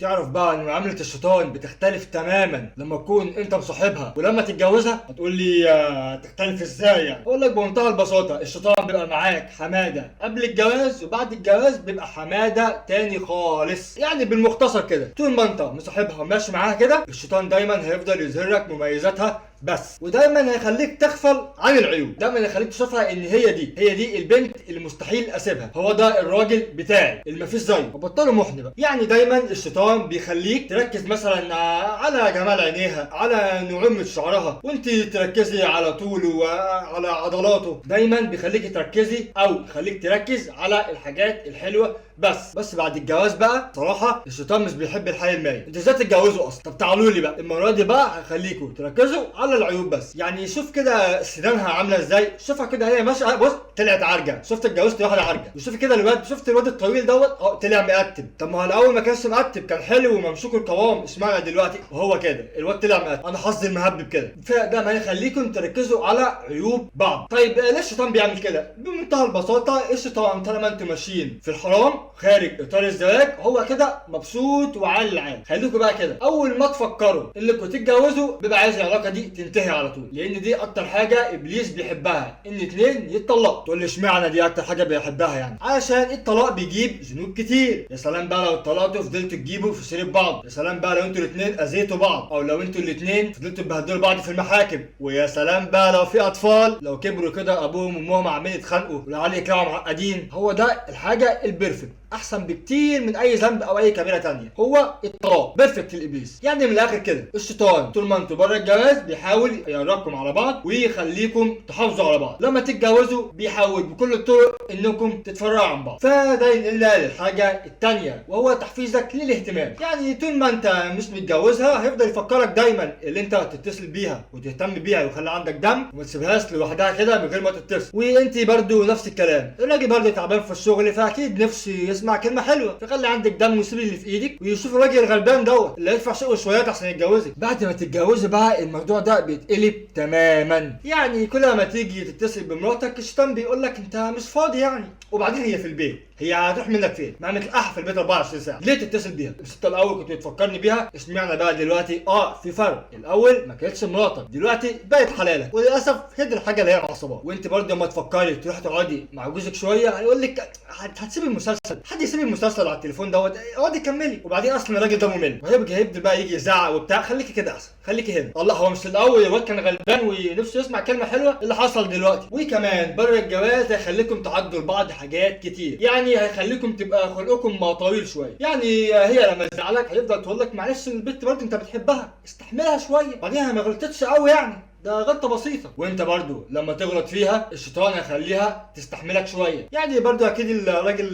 تعرف بقى ان معاملة الشيطان بتختلف تماما لما تكون انت مصاحبها ولما تتجوزها؟ هتقول لي تختلف ازاي يعني؟ اقول لك بمنتهى البساطة، الشيطان بيبقى معاك حمادة قبل الجواز، وبعد الجواز بيبقى حمادة تاني خالص. يعني بالمختصر كده، طول ما انت مصاحبها وماشي معاها كده، الشيطان دايما هيفضل يظهر لك مميزاتها بس، ودايما هيخليك تغفل عن العيوب، دايما هيخليك تشوفها ان هي دي البنت اللي مستحيل اسيبها، هو ده الراجل بتاعي اللي مفيش زيه، وبطلوا محن بقى. يعني دايما الشيطان بيخليك تركز مثلا على جمال عينيها، على نعومة شعرها، وانت تركزي على طوله وعلى عضلاته. دايما بيخليك تركزي او يخليك تركز على الحاجات الحلوه بس بعد الجواز بقى صراحه الشيطان مش بيحب الحي الميت. انتوا ازاي تتجوزوا اصلا؟ طب تعالوا لي بقى المره دي بقى هخليكم تركزوا على العيوب بس. يعني شوف كده سنانها عامله ازاي، شوفها كده هي ماشيه، بص طلعت عرجه، شفت اتجوزت واحده عرجه. وشوف كده الواد، شفت الواد الطويل دوت طلع مقتب. طب ما هو الاول ما كانش مقتب، كان حلو وممسوك القوام، اشمعنى دلوقتي وهو كده الواد طلع مقتب؟ انا حظي المهبب كده. فده ما يخليكم تركزوا على عيوب بعض. طيب ليه الشيطان بيعمل كده؟ بمنتهى البساطه، الشيطان طالما انتوا ماشيين في الحرام خارج اطار الزواج، هو كده مبسوط وعال العال. خليكم بقى كده اول ما تفكروا انكم تتجوزوا بيبقى عايز العلاقه دي تنتهي على طول، لان دي اكتر حاجه ابليس بيحبها، ان اتنين يتطلقوا. تقول لي اشمعنى دي اكتر حاجه بيحبها يعني؟ علشان الطلاق بيجيب ذنوب كتير. يا سلام بقى لو اتطلقتوا فضلتوا تجيبوا في سيره بعض، يا سلام بقى لو انتوا الاثنين اذيتوا بعض، او لو انتوا الاثنين فضلتوا تبهدلوا بعض في المحاكم، ويا سلام بقى لو في اطفال، لو كبروا كده ابوهم وامهم عمالين يتخانقوا والعيال يطلعوا معقدين. هو ده الحاجه البرفكت، احسن بكتير من اي ذنب او اي كبيره تانية، هو الطلاق. بيرفكت الابليس. يعني من الاخر كده الشيطان طول ما انتوا بره الجواز بيحاول يقربكم على بعض ويخليكم تحافظوا على بعض، لما تتجوزوا بيحاول بكل الطرق انكم تتفرعوا عن بعض. فده ينقلنا للحاجه التانية، وهو تحفيزك للاهتمام. يعني طول ما انت مش متجوزها هيفضل يفكرك دايما اللي انت تتصل بيها وتهتم بيها ويخلي عندك دم، وما تسيبهاش لوحدها كده من غير ما تتصل. وانت برضو نفس الكلام، الراجل برضو تعبان في الشغل فاكيد نفسه يسمع كلمه حلوه، فخلي عندك دم وسيب اللي في ايدك ويشوف الراجل الغلبان دوت اللي هيدفع شقه شويات عشان يتجوزك. بعد ما تتجوزي بقى الموضوع ده بيتقلب تماما. يعني كل ما تيجي تتصل بمراتك الشيطان بيقول لك انت مش فاضي يعني، وبعدين هي في البيت، هي هتروح منك فين؟ ما متلقاها في البيت 24 ساعه، ليه تتصل بيها؟ بس انت الاول كنت بتفكرني بيها، اشمعنى بقى دلوقتي؟ في فرق، الاول ما كانتش مراتك، دلوقتي بقت حلالك، وللاسف هي دي الحاجه اللي هي معصباك. وانت برضه لما تفكري تروحي تقعدي مع جوزك شويه هيقول لك هتسيبي المسلسل، حد يسيب المسلسل على التليفون دوت، اقعدي كملي. وبعدين اصلا الراجل ده ممل وهيبدا بقى يجي يزعق وبتاع، خليكي كده احسن، خليكي هنا. الله، هو مش الاول الواد كان غلبان ونفسه يسمع كلمه حلوه؟ اللي حصل دلوقتي. وكمان بره الجواز هيخليكم تعدوا لبعض حاجات كتير، يعني هيخليكم تبقى خلقكم طويل شويه. يعني هي لما تزعلك هيفضل تقول لك معلش البنت برضه انت بتحبها استحملها شويه، بعديها ما غلطتش قوي يعني، ده غلطه بسيطه. وانت برضو لما تغلط فيها الشيطان هيخليها تستحملك شويه. يعني برضو اكيد الراجل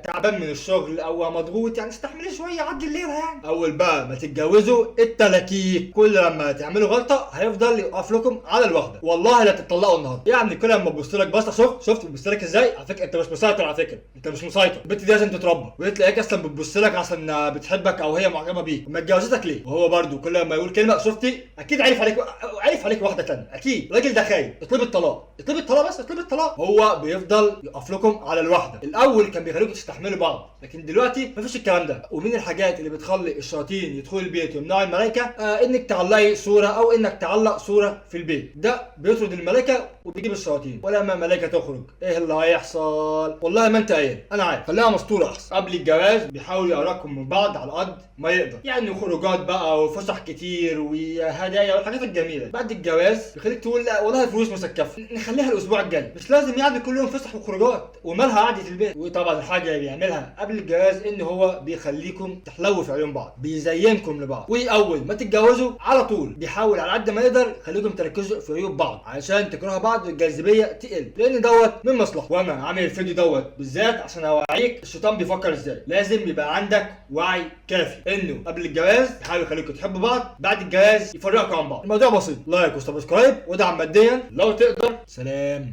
تعبان من الشغل او مضغوط، يعني استحملي شويه عدي الليله. يعني اول بقى ما تتجوزوا التلاكيك، كل لما تعملوا غلطه هيفضل يوقف لكم على الواحده، والله لا تطلقوا النهارده. يعني كل لما تبص لك بصه، شفت بتبص لك ازاي؟ على فكره انت مش مسيطر، على فكره انت مش مسيطر، البنت دي لازم تتربى، وهي تلاقيك اصلا بتبص لك عشان بتحبك او هي معجبه بيك، وما اتجوزتك ليه؟ وهو برضو كل لما يقول كلمه شفتي اكيد عارف عليك واحده تانية، اكيد الراجل ده خايف. اطلب الطلاق، بس اطلب الطلاق. هو بيفضل يقف لكم على الواحده. الاول كان بيخليكم تستحملوا بعض، لكن دلوقتي مفيش الكلام ده. ومن الحاجات اللي بتخلي الشياطين يدخلوا البيت ويمنعوا الملائكه انك تعلقي صوره او انك تعلق صوره في البيت، ده بيطرد الملائكه وبيجيب الشياطين. ولما الملائكه تخرج ايه اللي هيحصل؟ والله ما انت قايل، انا عارف، خليها مسطوره احسن. قبل الجواز بيحاول يقربكم من بعض على قد ما يقدر، يعني خروجات بقى وفسح كتير وهدايا والحاجات الجميله. بعد الجواز بيخليك تقول لا والله الفلوس مسكفه، نخليها الاسبوع الجاي، مش لازم يعني كل يوم فسح وخروجات، ومالها قعده البيت. وطبعا الحاجه اللي بيعملها قبل الجواز ان هو بيخليكم تحلووا في عيون بعض، بيزينكم لبعض. واول ما تتجوزوا على طول بيحاول على قد ما يقدر يخليكم تركزوا في عيوب بعض علشان تكرهوا بعض والجاذبيه تقل، لان دوت من مصلحه. وانا عامل الفيديو دوت بالذات عشان اوعيك الشيطان بيفكر ازاي. لازم يبقى عندك وعي كافي انه قبل الجواز يحاول يخليكم تحبوا بعض، بعد الجواز يفرقكم عن بعض. الموضوع بسيط، لايك وسبسكرايب ودعم ماديا لو تقدر. سلام.